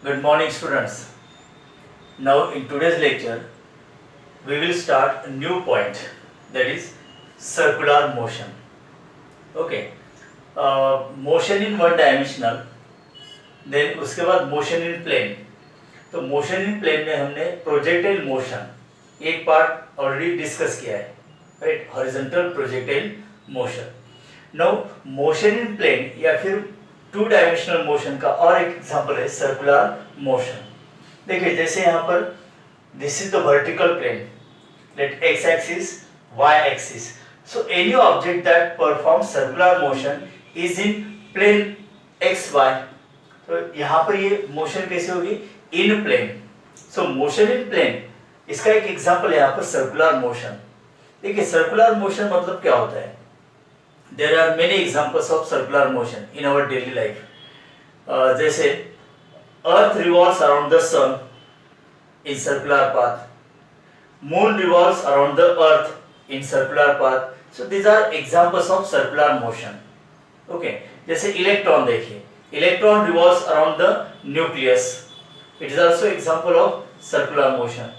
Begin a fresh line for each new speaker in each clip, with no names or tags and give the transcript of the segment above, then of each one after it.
Good morning, students. Now, in today's lecture, we will start a new point, that is circular motion. Okay, motion in one dimensional, then उसके बाद motion in plane. तो motion in plane में हमने projectile motion एक part already discuss किया है, right? Horizontal projectile motion. Now motion in plane या फिर टू डायमेंशनल मोशन का और एक एग्जांपल है सर्कुलर मोशन. देखिए जैसे यहाँ पर this is the vertical plane, let X axis Y axis. So any object that perform circular motion is in plane X Y. तो यहाँ पर ये मोशन कैसे होगी? In plane. So motion in plane, इसका एक एग्जांपल है यहाँ पर सर्कुलर मोशन. देखिए सर्कुलर मोशन मतलब क्या होता है? There are many examples of circular motion in our daily life. जैसे earth revolves around the sun in circular path, moon revolves around the earth in circular path. So these are examples of circular motion. Okay, जैसे electron देखिए, electron revolves around the nucleus, it is also example of circular motion.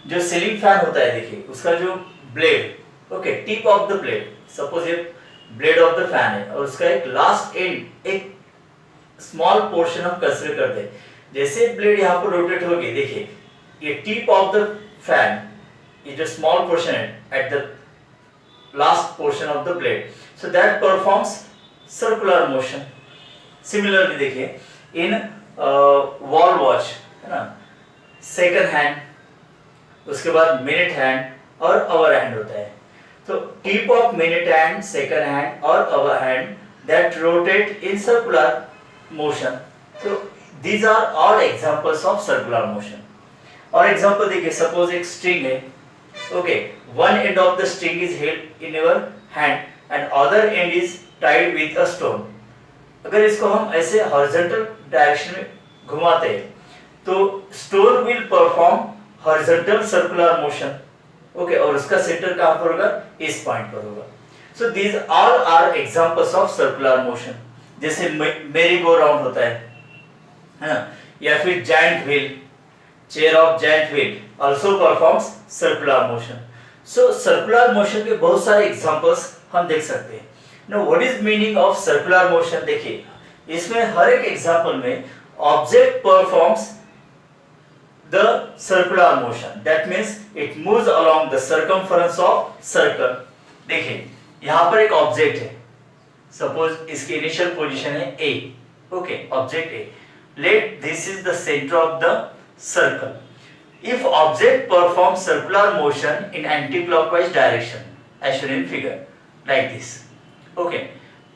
जो ceiling fan होता है देखिए, उसका जो blade, okay, tip of the blade, suppose ये blade of the fan है और उसका एक लास्ट एंड, एक स्मॉल पोर्शन हम कंसीडर करते हैं. जैसे ब्लेड यहाँ पर रोटेट होगी, देखिए ये टिप ऑफ द फैन, ये जो स्मॉल पोर्शन है at the last portion of the blade, so that performs circular motion. Similarly देखिए इन वॉल वॉच है ना, सेकंड हैंड, उसके बाद मिनट हैंड और आवर हैंड होता है. तो tip of minute hand, second hand और hour hand that rotate in circular motion. तो these are all examples of circular motion. और एग्जांपल देखिए, सपोज एक स्ट्रिंग है, okay, one end of the string is held in your hand and other end is tied with a stone. अगर इसको हम ऐसे horizontal direction में घुमाते हैं तो stone will perform horizontal circular motion. Okay, और उसका सेंटर कहां पर होगा? इस पॉइंट पर होगा. So these all are examples of circular motion. जैसे मेरी गो राउंड होता है ना, या फिर giant wheel, chair of giant wheel also performs circular motion. So circular motion के बहुत सारे एग्जांपल्स हम देख सकते हैं. Now what is meaning of circular motion? देखिए इसमें हर एक एग्जांपल में object performs the circular motion, that means it moves along the circumference of circle. देखिए यहाँ पर एक ऑब्जेक्ट है, सपोज इसकी इनिशियल पोजीशन है A, okay, object A. Let this is the center of the circle. If object performs circular motion in anti-clockwise direction, as shown in figure, like this, okay.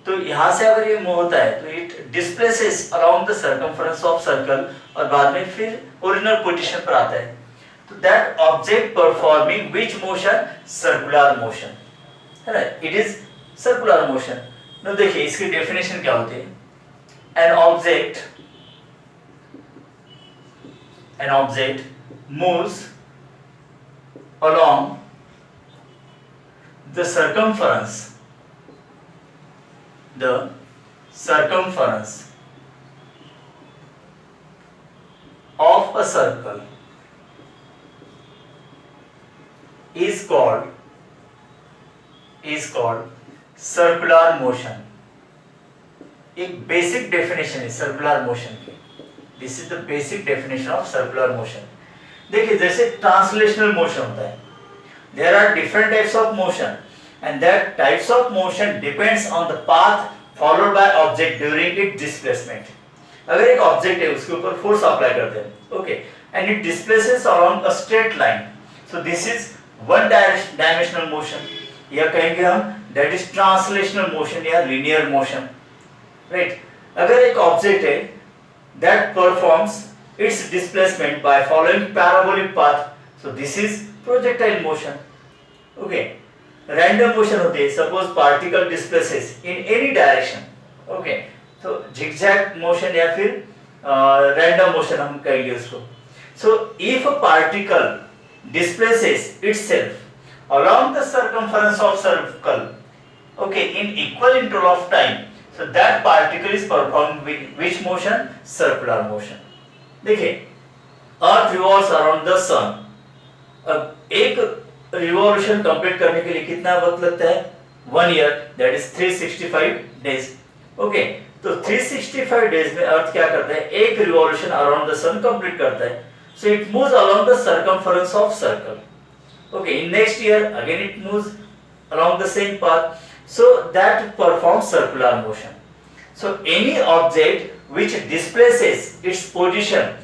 तो यहाँ से अगर ये move होता है तो it displaces around the circumference of circle और बाद में फिर ओरिजिनल पोजीशन पर आता है. तो that object performing which motion? Circular motion, है ना, it is circular motion. No देखिए इसकी डेफिनेशन क्या होती है? An object moves along the circumference of a circle is called circular motion. एक बेसिक डेफिनेशन है सर्कुलर मोशन की. This is the basic definition of circular motion. देखिए जैसे ट्रांसलेशनल मोशन होता है, there are different types of motion and that types of motion depends on the path followed by object during its displacement. अगर एक object है उसके ऊपर force apply करते हैं, okay, and it displaces along a straight line, so this is one dimensional motion. या कहेंगे हम that is translational motion या linear motion, right? अगर एक ऑब्जेक्ट है that performs its displacement by following parabolic path, so this is projectile motion, okay. Random motion होती है, suppose particle displaces in any direction, okay, तो zigzag motion या फिर random motion हम कहेंगे उसको. So if a particle displaces itself along the circumference of circle, okay, in equal interval of time, so that particle is performing which motion? Circular motion. देखिए अर्थ revolves around the सन। अब एक revolution complete करने के लिए कितना वक्त लगता है? 1 year, that is 365 days. Okay, तो 365 डेज में अर्थ क्या करता है? एक revolution around the sun complete करता है। So it moves along the circumference of circle. Okay, in next year again it moves along the same path, so that performs circular motion. So any object which displaces its position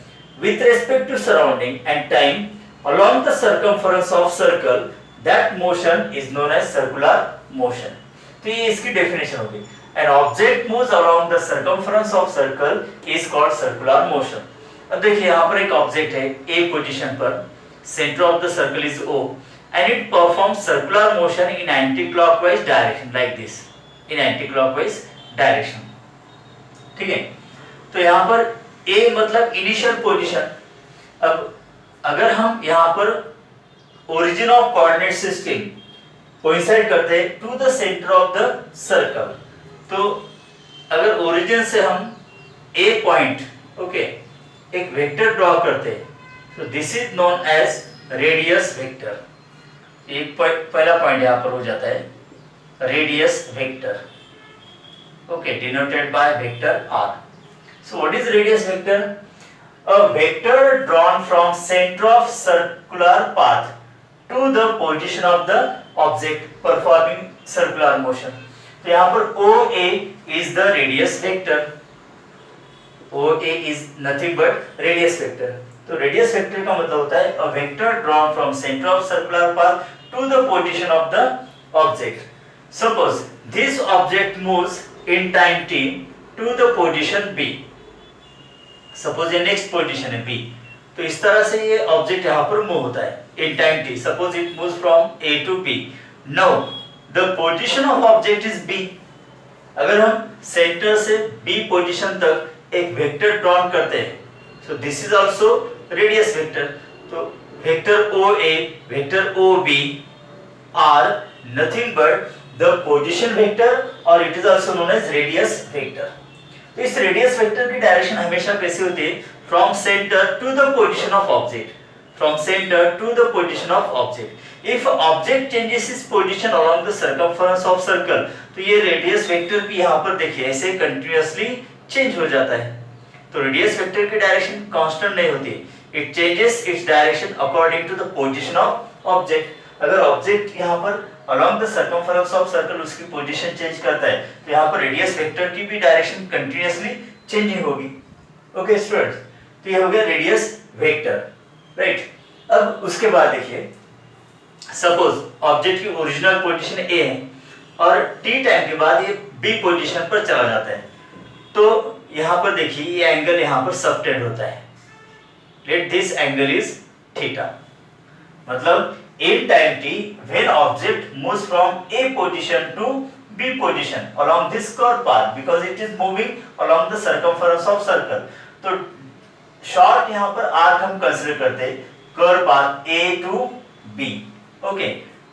with respect to surrounding and time along the circumference of circle, that motion is known as circular motion. तो ये इसकी definition होगी। An object moves along the circumference of circle is called circular motion. अब देखिए यहाँ पर एक object है A पोजीशन पर, center of the circle is O, and it performs circular motion in anti-clockwise direction like this, in anti-clockwise direction. ठीक है, तो यहाँ पर A मतलब इनिशियल पोजीशन। अब अगर हम यहाँ पर origin of coordinate system coincide करते हैं to the centre of the circle, तो अगर ओरिजिन से हम A पॉइंट ओके एक वेक्टर ड्रॉ करते हैं, तो this is known as radius vector. एक पहला पॉइंट यहां पर हो जाता है radius vector, okay, denoted by vector R. So what is radius vector? A vector drawn from centre of circular path to the position of the object performing circular motion. तो यहां पर OA is the radius vector. OA is nothing but radius vector. तो radius vector का मतलब होता है अ vector drawn from centre of circular path to the position of the object. Suppose this object moves in time t to the position B. Suppose ये next position है B, तो इस तरह से ये ऑब्जेक्ट यहाँ पर मूव होता है in time t. Suppose it moves from A to B. Now the position of object is B. अगर हम सेंटर से B पोजीशन तक एक वेक्टर ड्रॉन करते हैं, so this is also radius vector. तो vector OA, vector OB are nothing but the position vector or it is also known as radius vector. तो इस radius vector की direction हमेशा कैसी होती है? From center to the position of object. From center to the position of object. If object changes its position along the circumference of circle, तो ये radius vector भी यहाँ पर देखिए ऐसे continuously change हो जाता है। तो radius vector की डायरेक्शन कांस्टेंट नहीं होती, it changes its direction according to the position of object. अगर ऑब्जेक्ट यहाँ पर along the circumference of circle उसकी पोजीशन चेंज करता है, तो यहाँ पर रेडियस वेक्टर की भी डायरेक्शन कंटीन्यूअसली चेंजिंग होगी। ओके स्टूडेंट्स, तो ये हो गया रेडियस वेक्टर, राइट। अब उसके बाद देखिए सपोज ऑब्जेक्ट की ओरिजिनल पोजीशन A है और t टाइम के बाद ये B पोजीशन पर चला जाता है, तो यहाँ पर देखिए ये एंगल यहाँ पर सबटेंड होता है। Let this angle is theta. मतलब in time t when object moves from A position to B position along this curved path because it is moving along the circumference of circle, तो short यहाँ पर arc हम consider करते हैं curve path A to B। Okay,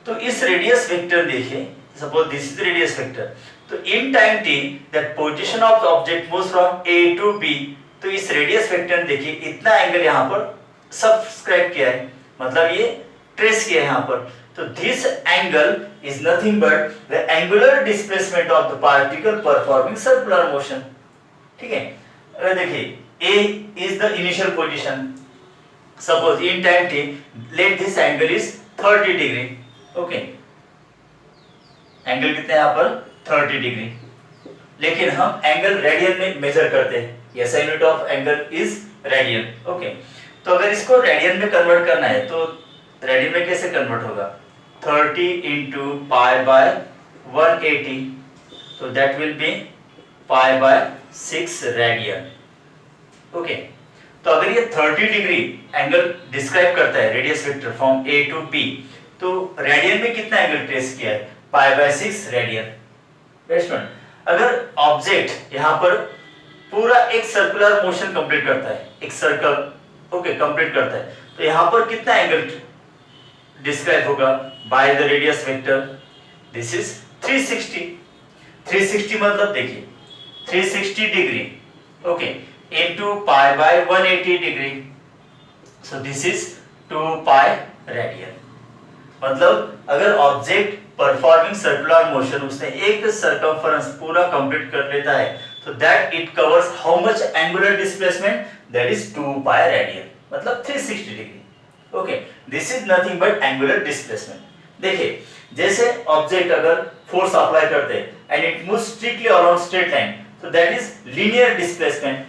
तो इस radius vector देखिए, suppose this is radius vector, तो in time t that position of object moves from A to B, तो इस रेडियस वेक्टर ने देखिए इतना एंगल यहाँ पर सब्सक्राइब किया है, मतलब ये ट्रेस किया है यहाँ पर। तो this angle is nothing but the angular displacement of the particle performing circular motion. ठीक है, अगर देखिए A is the initial position, suppose in time t let this angle is 30 degree. Okay, angle कितना है यहाँ पर 30 डिग्री, लेकिन हम एंगल रेडियन में मेजर करते हैं, ऐसा unit of angle is radian. Okay, तो अगर इसको रेडियन में कन्वर्ट करना है तो रेडियन में कैसे कन्वर्ट होगा? 30 into pi by 180, तो that will be pi by 6 radian. Okay, तो अगर ये 30 डिग्री एंगल डिस्क्राइब करता है radius vector from A to P, तो रेडियन में कितना एंगल ट्रेस किया है? pi by 6 radian. स्टूडेंट, अगर ऑब्जेक्ट यहाँ पर पूरा एक सर्कुलर मोशन कंप्लीट करता है, एक सर्कल ओके कंप्लीट करता है, तो यहाँ पर कितना एंगल डिस्क्राइब होगा by the radius vector? This is 360। 360 मतलब देखिए 360 degree. Okay, into pi by 180 degree. So this is 2 pi radian. मतलब अगर ऑब्जेक्ट परफॉर्मिंग सर्कुलर मोशन उसने एक सर्कमफरेंस पूरा कंप्लीट कर लेता है तो that it covers how much angular displacement, that is 2 pi radian, मतलब 360 degree. Okay, this is nothing but angular displacement. देखिए जैसे ऑब्जेक्ट अगर फोर्स अप्लाई करते हैं and it moves strictly around straight line, तो that is linear displacement,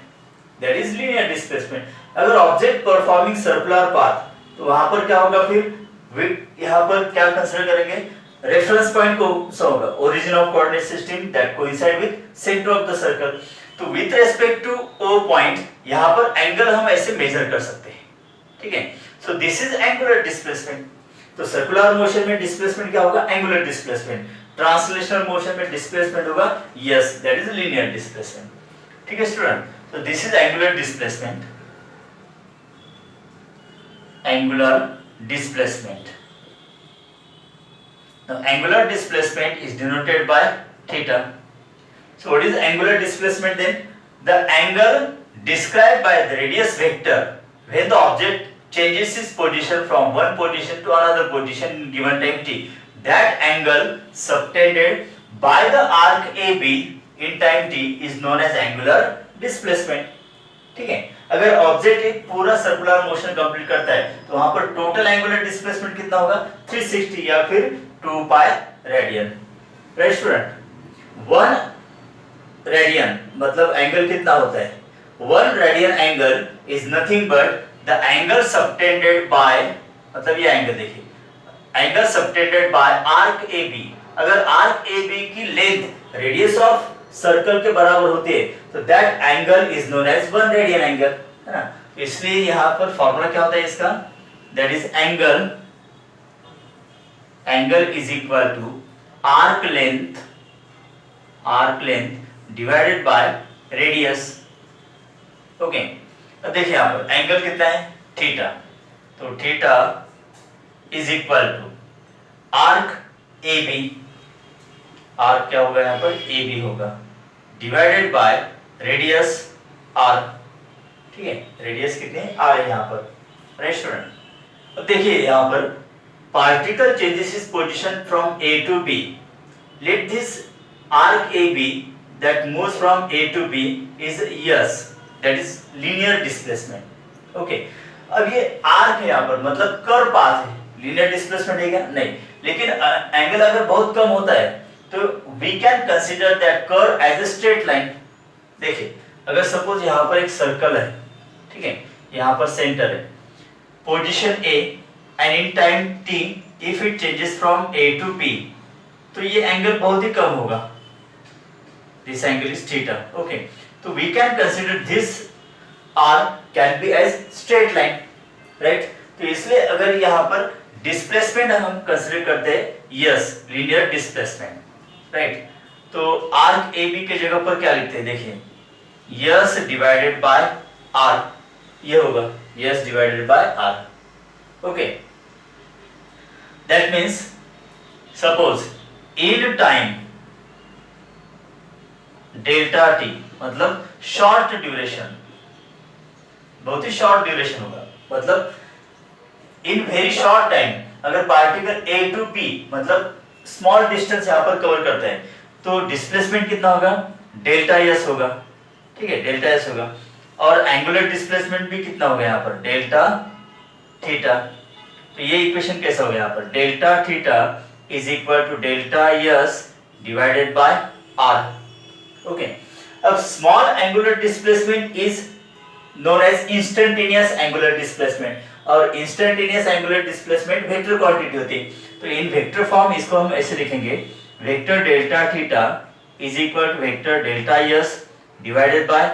that is linear displacement. अगर object performing circular path, तो वहां पर क्या होगा, फिर यहाँ पर क्या कंसीडर करेंगे, रेफरेंस पॉइंट को होगा origin of coordinate system that coincide with centre of the circle. तो with respect to O point यहाँ पर एंगल हम ऐसे मेजर कर सकते हैं. ठीक है, सो दिस इज एंगुलर डिस्प्लेसमेंट. तो सर्कुलर मोशन में डिस्प्लेसमेंट क्या होगा, एंगुलर डिस्प्लेसमेंट. ट्रांसलेशनल मोशन में डिस्प्लेसमेंट होगा, yes, that is linear displacement. ठीक है स्टूडेंट, तो this is angular displacement. Angular displacement. Now angular displacement is denoted by theta. So what is angular displacement then? The angle described by the radius vector when the object changes its position from one position to another position in given time t. That angle subtended by the arc AB in time t is known as angular displacement. ठीक है, अगर object एक पूरा circular motion complete करता है तो वहां पर टोटल एंगुलर डिस्प्लेसमेंट कितना होगा, 360 या फिर 2 pi radian. Right student, 1 radian मतलब एंगल कितना होता है, 1 radian angle is nothing but the angle subtended by, मतलब ये एंगल देखिए, angle subtended by arc AB. अगर आर्क AB की लेंथ रेडियस ऑफ सर्कल के बराबर होती है तो that angle is known as 1 radian angle, है ना. इसलिए यहाँ पर फॉर्मूला क्या होता है इसका, that is angle is equal to arc length divided by radius. Okay, अब देखिए यहाँ पर एंगल कितना है, थीटा. तो theta is equal to arc AB, arc क्या होगा यहाँ पर, AB होगा, डिवाइडेड बाय रेडियस R. ठीक है, रेडियस कितने R है यहाँ पर. राइट स्टूडेंट, अब देखिए यहाँ पर particle changes its position from A to B. Let this arc AB that moves from A to B is S, that is linear displacement. Okay, अब ये आर्क है यहाँ पर, मतलब कर्व पाथ है, लीनियर डिस्प्लेसमेंट है क्या, नहीं. लेकिन एंगल अगर बहुत कम होता है तो we can consider that curve as a straight line. देखिए अगर सपोज यहाँ पर एक सर्कल है, ठीक है, यहाँ पर सेंटर है, position A and in time t if it changes from A to B, तो ये एंगल बहुत ही कम होगा, this angle is theta. Okay, तो we can consider this R can be as straight line, right. तो इसलिए अगर यहाँ पर डिस्प्लेसमेंट हम कंसीडर करते हैं, यस, लीनियर डिस्प्लेसमेंट. राइट, तो आर्क AB के जगह पर क्या लिखते हैं, देखिए यस डिवाइडेड बाय R, ये होगा yes divided by R. Okay, that means suppose in time delta t, मतलब शॉर्ट ड्यूरेशन, बहुत ही शॉर्ट ड्यूरेशन होगा, मतलब इन वेरी शॉर्ट टाइम अगर पार्टिकल A to B मतलब स्मॉल डिस्टेंस यहाँ पर कवर करते हैं तो डिस्प्लेसमेंट कितना होगा, डेल्टा S होगा. ठीक है, डेल्टा S होगा. और एंगुलर डिस्प्लेसमेंट भी कितना होगा यहाँ पर, डेल्टा थीटा. तो ये इक्वेशन कैसा होगा यहाँ पर, delta theta is equal to delta S divided by R. Okay, अब small angular displacement is known as instantaneous angular displacement, और instantaneous angular displacement vector quantity होती है. तो इन वेक्टर फॉर्म इसको हम ऐसे लिखेंगे, vector delta theta is equal to vector delta S divided by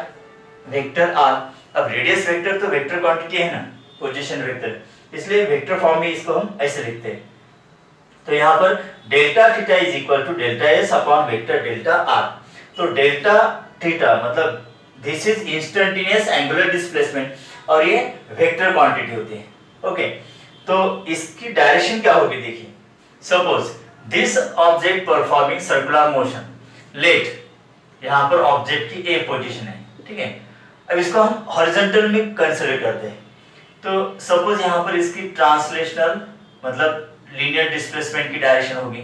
vector R. अब रेडियस वेक्टर तो वेक्टर क्वांटिटी है ना, पोजीशन वेक्टर, इसलिए वेक्टर फॉर्म में इसको हम ऐसे लिखते हैं. तो यहाँ पर delta theta is equal to delta S upon vector delta R. तो डेल्टा थीटा मतलब this is instantaneous angular displacement और ये वेक्टर क्वांटिटी होती है. ओके, तो इसकी डायरेक्शन क्या होगी, देखिए suppose this object performing circular motion, let यहाँ पर ऑब्जेक्ट की A पोजीशन है, ठीक है, अब इसको हम हॉरिजॉन्टल में कंसीडर करते हैं। तो सपोज यहाँ पर इसकी ट्रांसलेशनल मतलब लीनियर डिस्प्लेसमेंट की डायरेक्शन होगी।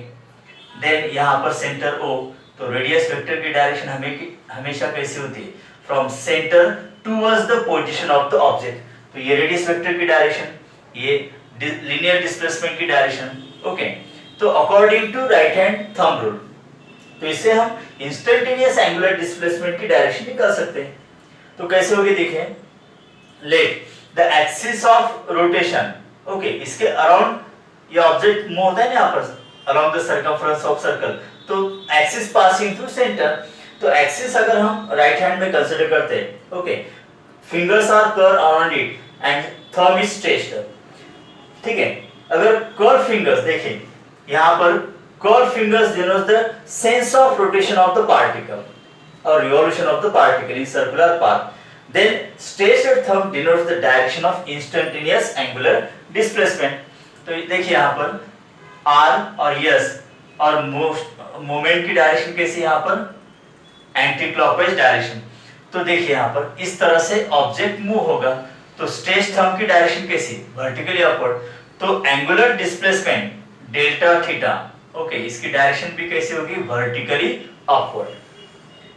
देन यहाँ पर सेंटर O, तो रेडियस वेक्टर की डायरेक्शन हमेशा कैसी होती है, from centre towards the position of the object. तो ये रेडियस वेक्टर की डायरेक्शन, ये लीनियर डिस्प्लेसमेंट की डायरेक्शन। ओके, तो according to right hand thumb rule, तो इससे हम इंस्टेंटेनियस एंगुलर डिस्प्लेसमेंट की डायरेक्शन निकाल सकते हैं। तो कैसे होगी देखें, let the axis of rotation, okay, इसके अराउंड ये ऑब्जेक्ट मूव होता है ना यहाँ पर around the circumference of circle, तो एक्सिस पासिंग थ्रू सेंटर। तो एक्सिस अगर हम राइट हैंड में कंसीडर करते हैं, okay, fingers are curve around it and thumb is stretched, ठीक है। अगर कर्व फिंगर्स देखें यहाँ पर, curve fingers denotes the sense of rotation of the particle और revolution of the particle in circular path. Then stretched thumb denotes the direction of instantaneous angular displacement. तो देखिए यहाँ पर R और S और मूवमेंट की डायरेक्शन कैसी, यहाँ पर एंटी क्लॉकवाइज डायरेक्शन। तो देखिए यहाँ पर इस तरह से ऑब्जेक्ट मूव होगा, तो स्ट्रेच्ड थंब की डायरेक्शन कैसी, वर्टिकली अपवर्ड। तो angular displacement delta theta, okay, इसकी डायरेक्शन भी कैसी होगी, वर्टिकली अपवर्ड।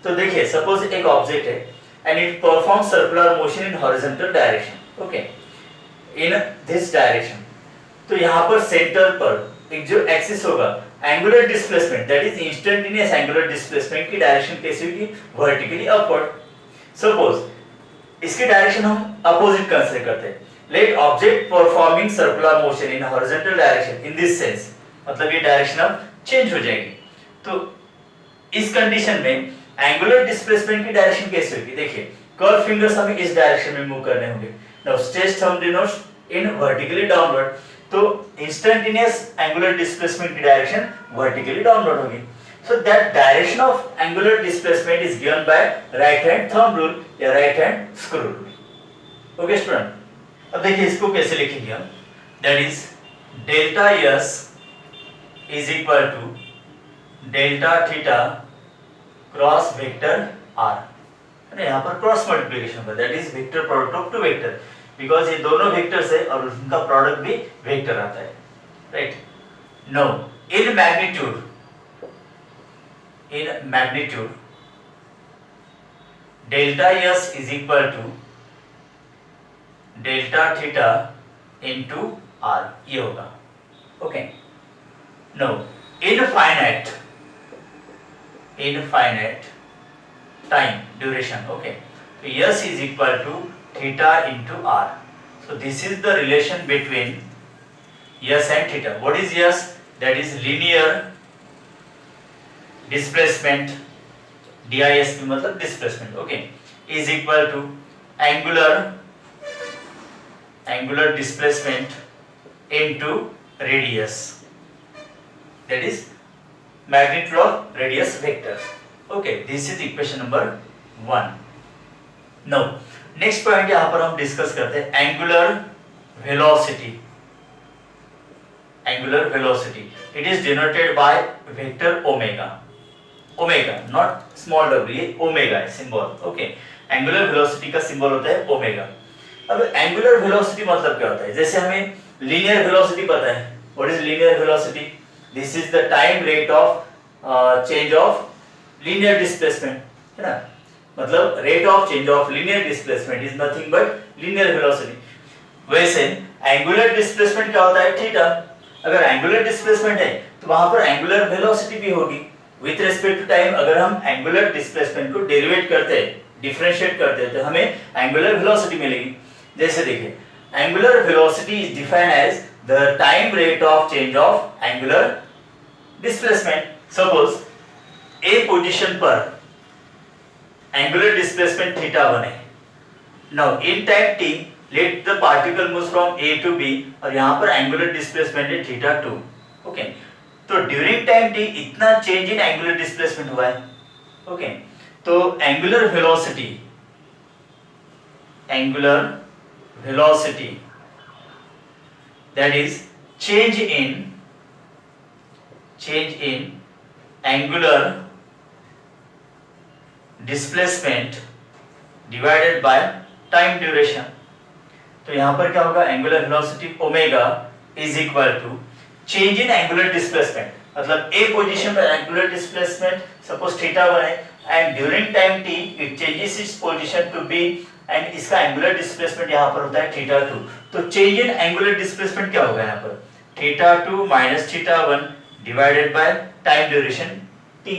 तो देखिए सपोज एक ऑब्जेक्ट है and it performs circular motion in horizontal direction, okay, in this direction। तो यहाँ पर सेंटर पर एक जो एक्सिस होगा, angular displacement that is instantaneous angular displacement की डायरेक्शन कैसी होगी, वर्टिकली अपवर्ड। सपोज इसकी डायरेक्शन हम अपोजिट कंसीडर करते हैं, let object performing circular motion in horizontal direction in this sense, मतलब ये डायरेक्शन अब चेंज हो जाएगी। तो इस कंडीशन में एंगुलर डिस्प्लेसमेंट की डायरेक्शन कैसे होगी, देखिए कर्व फिंगर्स हमें इस डायरेक्शन में मूव करने होंगे। Now stretched thumb denotes in vertically downward, तो इंस्टेंटेनियस एंगुलर डिस्प्लेसमेंट की डायरेक्शन वर्टिकली डाउनवर्ड होगी। So that direction of angular displacement is given by right hand thumb rule या right hand screw rule. Okay student, अब देखिए इसको कैसे लिखेंगे हम, that is delta S is equal to delta theta cross vector R, है यहाँ पर क्रॉस मल्टीप्लिकेशन होगा, that is vector product of to vector, because ये दोनों वेक्टर्स है और उनका प्रोडक्ट भी वेक्टर आता है, right. No in magnitude delta S is equal to delta theta into R, ये होगा, okay. No infinite time duration, okay, तो S is equal to theta into R. So this is the relation between S and theta. What is S? That is linear displacement, DISP मतलब displacement, okay, is equal to angular displacement into radius, that is magnitude of radius vector, okay, this is equation number 1. now next point यहाँ पर हम discuss करते हैं angular velocity it is denoted by vector omega, not small w, ये omega है symbol, okay. Angular velocity का symbol होता है ओमेगा। अब एंगुलर वेलोसिटी मतलब क्या होता है, जैसे हमें लीनियर वेलोसिटी पता है, what is linear velocity, this is the time rate of change of linear displacement, है ना, मतलब rate of change of linear displacement is nothing but linear velocity. वैसे एंगुलर डिस्प्लेसमेंट क्या होता है, थीटा। अगर एंगुलर डिस्प्लेसमेंट है तो वहां पर एंगुलर वेलोसिटी भी होगी विथ रिस्पेक्ट टू टाइम। अगर हम एंगुलर डिस्प्लेसमेंट को डेरिवेट करते हैं, डिफरेंशिएट करते हैं, तो हमें एंगुलर वेलोसिटी मिलेगी। जैसे देखिए angular velocity is defined as the time rate of change of angular displacement. Suppose A position पर एंगुलर डिस्प्लेसमेंट थीटा 1 है। Now in time t let the particle moves from a to b और यहां पर angular displacement है theta 2, ओके। तो during time t इतना change in angular displacement हुआ है, ओके। तो angular velocity that is change in angular divided by time duration. तो यहाँ पर क्या होगा, angular velocity omega is equal to change in angular displacement, मतलब ए पोजीशन पर एंगुलर डिस्प्लेसमेंट सपोज θ1 है and during time t it changes its position to b and इसका angular displacement यहाँ पर होता है θ2। तो चेंज इन एंगुलर डिस्प्लेसमेंट क्या होगा यहाँ पर, θ2 minus θ1 divided by time duration t।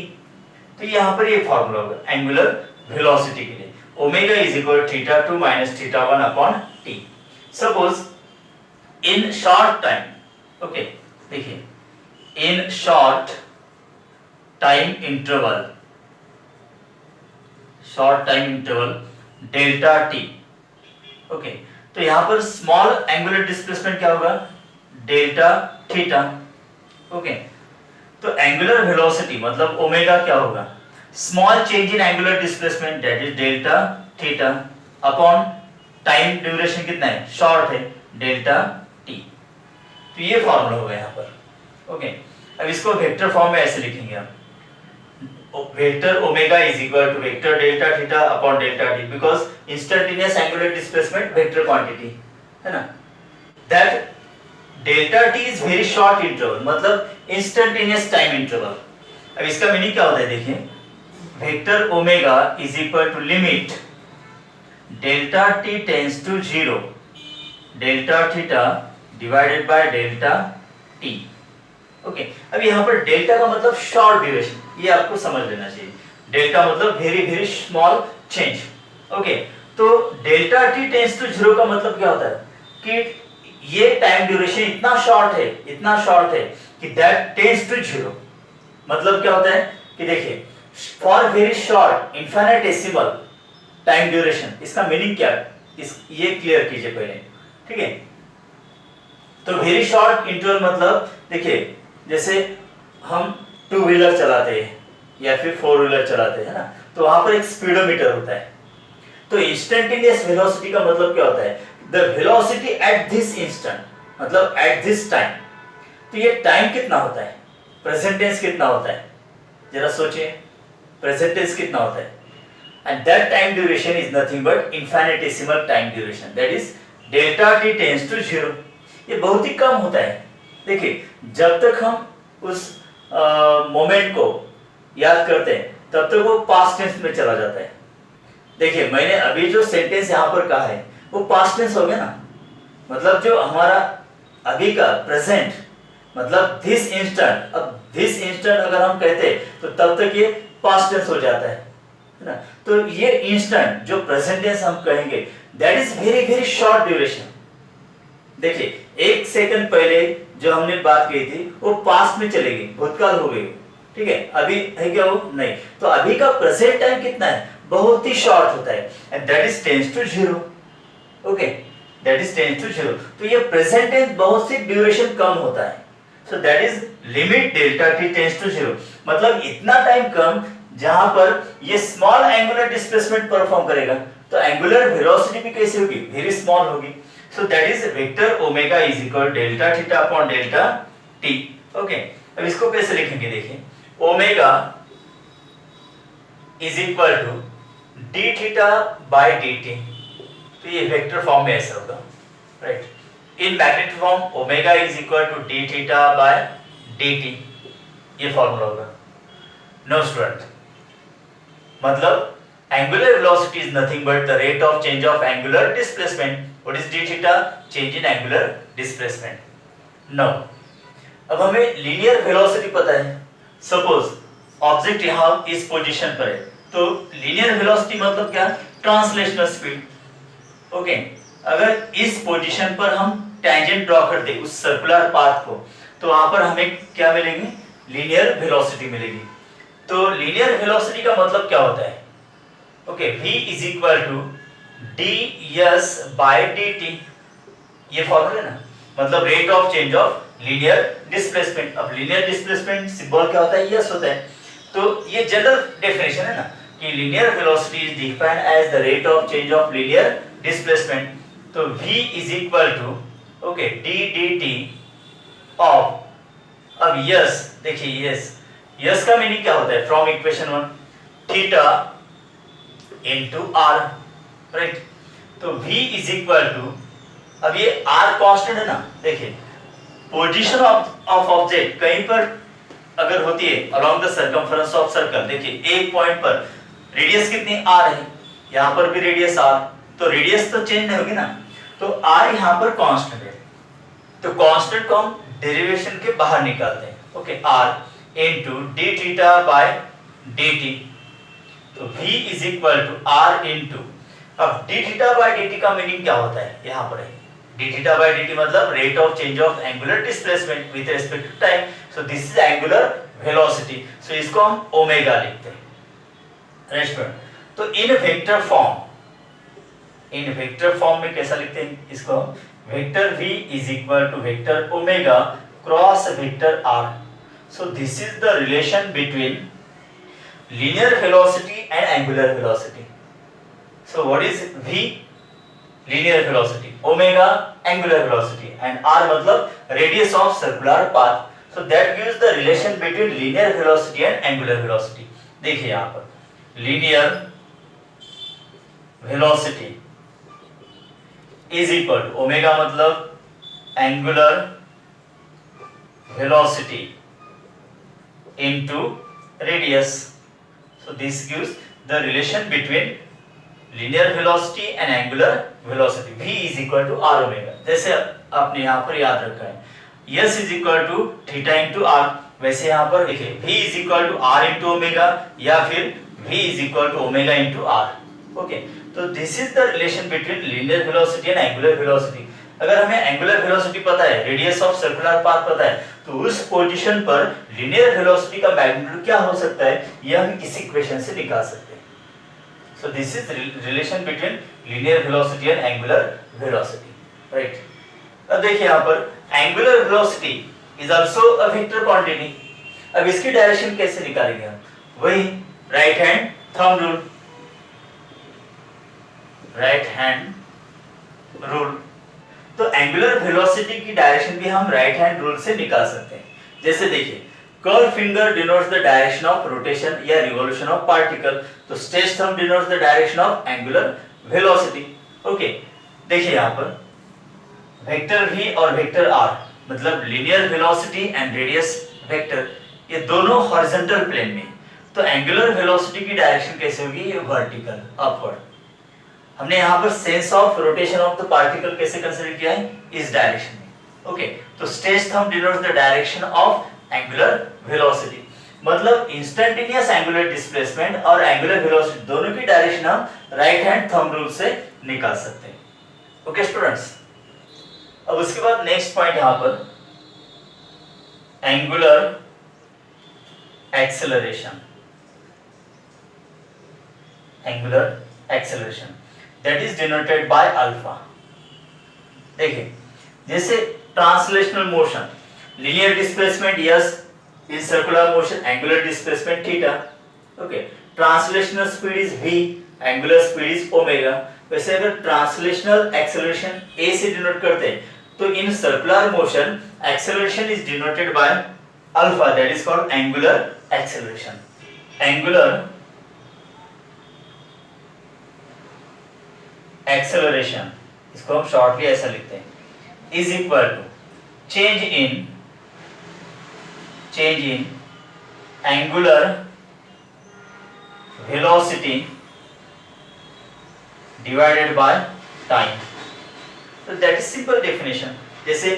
तो यहाँ पर ये फॉर्मूला होगा एंगुलर वेलोसिटी के लिए, omega is equal θ2 minus θ1 upon t। Suppose in short time, okay देखिए, in short time interval delta t, okay, तो यहां पर स्मॉल एंगुलर डिस्प्लेसमेंट क्या होगा, डेल्टा थीटा, ओके। तो एंगुलर वेलोसिटी मतलब ओमेगा क्या होगा, small change in angular displacement that is delta theta upon time duration कितना है, शॉर्ट है, डेल्टा t। तो ये फॉर्मूला होगा यहाँ पर, ओके। अब इसको वेक्टर फॉर्म में ऐसे लिखेंगे हम, vector omega is equal to vector delta theta upon delta t, because instantaneous angular displacement vector quantity है ना, that delta t is very short interval मतलब इंस्टेंटेनियस टाइम इंटरवल। अब इसका मीनिंग क्या होता है देखिए, vector omega is equal to limit delta t tends to 0 delta theta divided by delta t, okay. अब यहाँ पर डेल्टा का मतलब शॉर्ट ड्यूरेशन, ये आपको समझ लेना चाहिए, डेल्टा मतलब very very small change, okay. तो डेल्टा t टेंड्स टू 0 का मतलब क्या होता है कि ये टाइम ड्यूरेशन इतना शॉर्ट है कि दैट टेंड्स टू 0, मतलब क्या होता है कि देखिए, for very short infinitesimal time duration, इसका मीनिंग क्या है ये क्लियर कीजिए पहले, ठीक है। तो वेरी शॉर्ट इंटरवल मतलब देखिए, जैसे हम टू व्हीलर चलाते हैं या फिर फोर व्हीलर चलाते हैं ना, तो वहां पर एक स्पीडोमीटर होता है। तो इंस्टेंटेनियस वेलोसिटी का मतलब क्या होता है, the velocity at this instant, मतलब एट दिस टाइम। तो ये टाइम कितना होता है, प्रेजेंट टेंस कितना होता है, जरा सोचिए, प्रेजेंट टेंस कितना होता है, and that time duration is nothing but infinitesimal time duration, that is delta t tends to 0। ये बहुत ही कम होता है। देखिए, जब तक हम उस मोमेंट को याद करते हैं तब तक वो पास्ट टेंस में चला जाता है। देखिए, मैंने अभी जो सेंटेंस यहाँ पर कहा है वो पास्ट टेंस हो गया ना, मतलब जो हमारा अभी का प्रेजेंट मतलब दिस इंस्टेंट, अब दिस इंस्टेंट अगर हम कहते तो तब तक ये पास्ट टेंस हो जाता है ना। तो ये इंस्टेंट जो प्रेजेंट टेंस हम कहेंगे that is very very short duration. देखिए, एक सेकंड पहले जो हमने बात की थी वो पास्ट में चले गई, भूतकाल हो गई, ठीक है, अभी है क्या वो नहीं। तो अभी का प्रेजेंट टाइम कितना है, बहुत ही शॉर्ट होता है, and that is tends to 0, okay, that is tends to 0। तो ये प्रेजेंट टेंस बहुत सी ड्यूरेशन कम होता है, so that is limit delta t tends to 0, मतलब इतना टाइम कम जहां पर ये स्मॉल एंगुलर डिस्प्लेसमेंट परफॉर्म करेगा। तो एंगुलर वेलोसिटी भी कैसी होगी, वेरी स्मॉल होगी। So that is vector omega is equal delta theta upon delta t, okay। अब इसको कैसे लिखेंगे देखिए, omega is equal to d theta by dt, तो ये वेक्टर फॉर्म में ऐसा होगा, right. In magnetic form omega is equal to d theta by dt, ये फॉर्मूला होगा। नो स्टूडेंट, मतलब angular velocity is nothing but the rate of change of angular displacement. What is d theta? Change in angular displacement. Now, अब हमें linear velocity पता है। Suppose object यहाँ इस position पर है, तो linear velocity मतलब क्या, ट्रांसलेशनल स्पीड, ओके। अगर इस पोजीशन पर हम टेंजेंट ड्रॉ कर दे उस सर्कुलर पाथ को, तो वहां पर हमें क्या मिलेगी, लीनियर वेलोसिटी मिलेगी। तो लीनियर वेलोसिटी का मतलब क्या होता है, okay, v is equal to ds by dt, ये फॉर्मूला है ना, मतलब rate of change of linear displacement. अब लीनियर डिस्प्लेसमेंट सिंबल क्या होता है, यस होता है। तो ये जनरल डेफिनेशन है ना कि linear velocity is defined as the rate of change of linear displacement. तो v is equal to, okay, d dt of, अब यस देखिए, यस का मीनिंग क्या होता है, from equation 1 theta into r, right. तो v इज इक्वल टू, अब ये r कांस्टेंट है ना, देखिए पोजीशन ऑफ ऑब्जेक्ट कहीं पर अगर होती है along the circumference of circle, देखिए एक पॉइंट पर रेडियस कितनी r है, यहाँ पर भी रेडियस r, तो रेडियस तो चेंज नहीं होगी ना, तो r यहाँ पर कांस्टेंट है, तो कांस्टेंट को हम डेरिवेशन के बाहर निकालते हैं। Okay, r into d theta by dt, तो v is equal to r into, अब d थीटा बाय dt का मीनिंग क्या होता है, यहाँ पर है d थीटा बाय dt मतलब rate of change of angular displacement with respect to time, so this is angular velocity, so इसको हम ओमेगा लिखते हैं। राइट, तो इन वेक्टर फॉर्म में कैसा लिखते हैं इसको, vector v is equal to vector omega cross vector r, so this is the relation between linear velocity and angular velocity. So what is v? Linear velocity, omega angular velocity, and r मतलब radius of circular path. So that gives the relation between linear velocity and angular velocity. देखिए यहाँ पर linear velocity is equal to omega मतलब angular velocity into radius. So this gives the relation between linear velocity and angular velocity. V is equal to r omega. जैसे आपने यहाँ पर याद रखा है S is equal to theta into r, वैसे यहाँ पर देखिए V is equal to r into omega या फिर V is equal to omega into r. Okay, तो this is the relation between linear velocity and angular velocity. अगर हमें angular velocity पता है, रेडियस ऑफ सर्कुलर पाथ पता है, तो उस पोजीशन पर लीनियर वेलोसिटी का मैग्नीट्यूड क्या हो सकता है, यह हम इस इक्वेशन से निकाल सकते हैं। सो this is relation between linear velocity and angular velocity, right. अब देखिए यहाँ पर angular velocity is also a vector quantity. अब इसकी डायरेक्शन कैसे निकालेंगे हम, वही right hand thumb rule, right hand rule. तो एंगुलर वेलोसिटी की डायरेक्शन भी हम राइट हैंड रूल से निकाल सकते हैं। जैसे देखिए curve finger denotes the direction of rotation या रिवॉल्यूशन ऑफ पार्टिकल, तो stretch thumb denotes the direction of angular velocity. Okay, देखिए यहाँ पर वेक्टर v और वेक्टर r मतलब linear velocity and radius vector, ये दोनों हॉरिजॉन्टल प्लेन में, तो एंगुलर वेलोसिटी की डायरेक्शन कैसे होगी, ये वर्टिकल अपवर्ड। हमने यहाँ पर sense of rotation of the particle कैसे कंसीडर किया है, इस डायरेक्शन में। ओके, तो stretch thumb denotes the direction of angular velocity, मतलब इंस्टेंटेनियस एंगुलर डिस्प्लेसमेंट और एंगुलर वेलोसिटी दोनों की डायरेक्शन हम राइट हैंड थंब रूल से निकाल सकते हैं। ओके स्टूडेंट्स, अब उसके बाद नेक्स्ट पॉइंट यहाँ पर angular acceleration, angular acceleration that is denoted by alpha। देखिए जैसे translational motion, linear displacement s in circular motion, angular displacement theta। Okay, translational speed is v, angular speed is omega. वैसे अगर translational acceleration a से denote करते हैं, तो इन circular motion acceleration is denoted by alpha, that is called angular acceleration. Angular acceleration, इसको हम shortly ऐसा लिखते हैं, is equal to change in angular velocity divided by time. तो दैट इज सिंपल डेफिनेशन। जैसे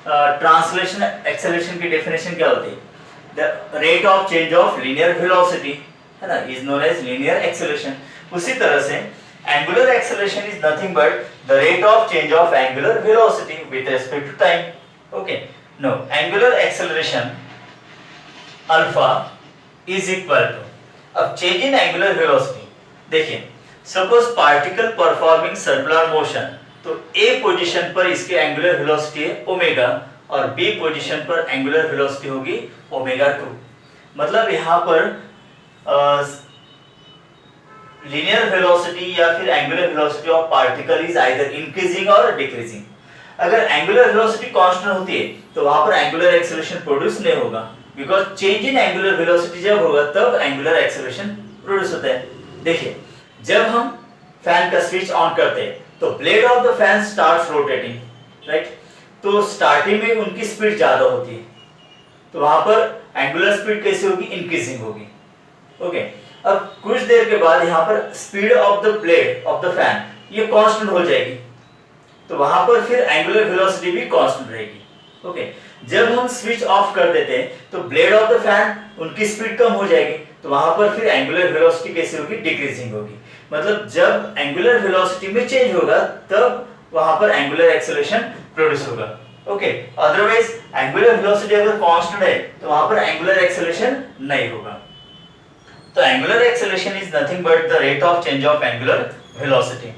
ट्रांसलेशन एक्सेलरेशन की definition क्या होती है, the rate of change of linear velocity है ना, is known as linear acceleration. उसी तरह से angular acceleration is nothing but the rate of change of angular velocity with respect to time। okay, now angular acceleration alpha is equal to, अब change in angular velocity, देखिए suppose particle performing circular motion, तो A position पर इसके angular velocity है omega और B position पर angular velocity होगी omega 2। मतलब यहाँ पर linear velocity या फिर angular velocity of particle is either increasing और decreasing। अगर angular velocity constant होती है तो वहां पर angular acceleration produce नहीं होगा, because change in angular velocity जब होगा तब angular acceleration produce होता है। देखिए जब हम फैन का स्विच ऑन करते हैं तो blade of the fan starts rotating, right. तो स्टार्टिंग में उनकी स्पीड ज्यादा होती है, तो वहां पर एंगुलर स्पीड कैसे होगी, इंक्रीजिंग होगी। ओके, अब कुछ देर के बाद यहाँ पर speed of the blade of the fan ये कांस्टेंट हो जाएगी, तो वहां पर फिर एंगुलर वेलोसिटी भी कांस्टेंट रहेगी। ओके, जब हम स्विच ऑफ कर देते हैं तो ब्लेड ऑफ द फैन उनकी स्पीड कम हो जाएगी, तो वहां पर फिर एंगुलर वेलोसिटी कैसे होगी, डिक्रीजिंग होगी। मतलब जब एंगुलर वेलोसिटी में चेंज होगा तब वहां पर एंगुलर एक्सेलरेशन प्रोड्यूस होगा। ओके, अदरवाइज एंगुलर वेलोसिटी अगर कांस्टेंट है तो वहां पर एंगुलर एक्सेलरेशन नहीं होगा। तो angular acceleration is nothing but the rate of change of angular velocity.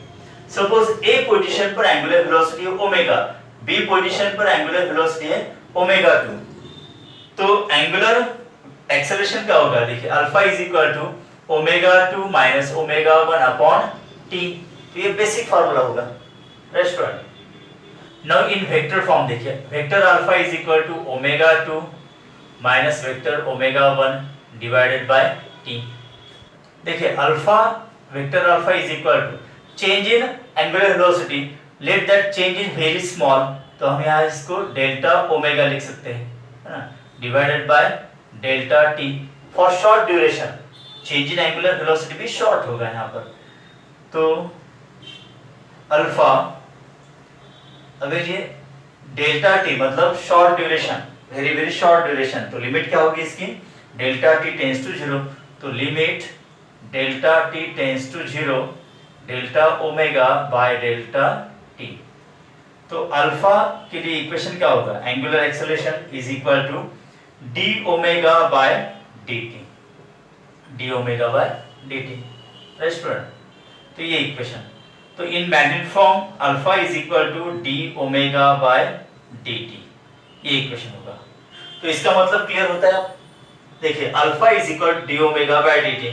Suppose A position पर एंगुलर वेलोसिटी है ओमेगा, बी पोजीशन पर एंगुलर वेलोसिटी है ओमेगा 2, तो एंगुलर एक्सेलरेशन क्या होगा, देखिए alpha is equal to omega 2 minus omega 1 upon T. तो ये बेसिक फार्मूला होगा student. Now in vector form देखिए, vector alpha is equal to omega 2 minus vector omega 1 divided by T. देखिए alpha, vector alpha is equal to change in angular velocity, let that change is very small, तो हम यहाँ इसको delta omega लिख सकते हैं, है ना, divided by delta T for short duration. Change in angular velocity भी शॉर्ट होगा यहाँ पर, तो अल्फा, अगर ये डेल्टा टी मतलब short duration, very very short duration, तो लिमिट क्या होगी इसकी, डेल्टा टी टेंड्स टू 0, तो limit delta T tends to 0 delta omega by delta T. तो अल्फा के लिए इक्वेशन क्या होगा, angular acceleration is equal to D omega by D T, D omega by D T, right student. तो ये equation, तो in magnetic form alpha is equal to D omega by D T, ये equation होगा। तो इसका मतलब clear होता है। आप देखिए alpha is equal to D omega by D T,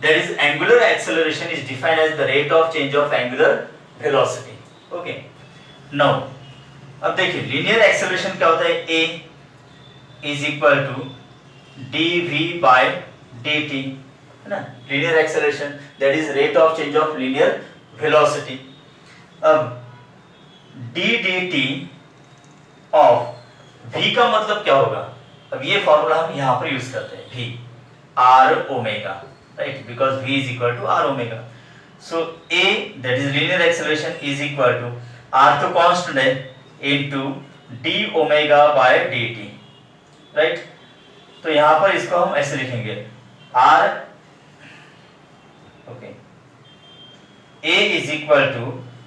that is angular acceleration is defined as the rate of change of angular velocity. Okay, now अब देखिए लीनियर एक्सेलरेशन क्या होता है, A is equal to D V by D T, है ना, linear acceleration that is rate of change of linear velocity. अब D D T of v का मतलब क्या होगा, अब ये फॉर्मूला हम यहाँ पर यूज करते हैं, v r omega, right, because v is equal to r omega. So a that is linear acceleration is equal to r तो कांस्टेंट है into d omega by dt, right. तो यहाँ पर इसको हम ऐसे लिखेंगे r, okay, a is equal to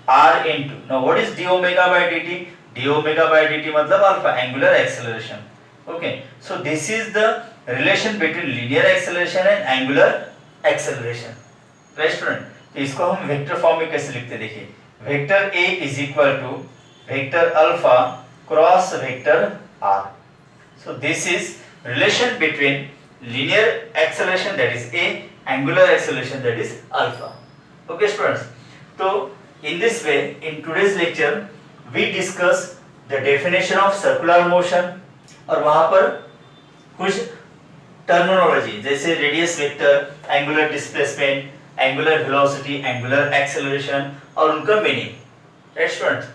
r into, now what is d omega by dt, d omega by dt मतलब alpha, angular acceleration। okay, so this is the relation between linear acceleration and angular acceleration, right student। तो इसको हम vector form में कैसे लिखते हैं, देखिए vector a is equal to vector alpha cross vector r, so this is relation between linear acceleration that is a, angular acceleration that is alpha। okay students, so in this way in today's lecture we discuss the definition of circular motion और वहां पर कुछ terminology जैसे radius vector, angular displacement, angular velocity, angular acceleration और उनका meaning, right students.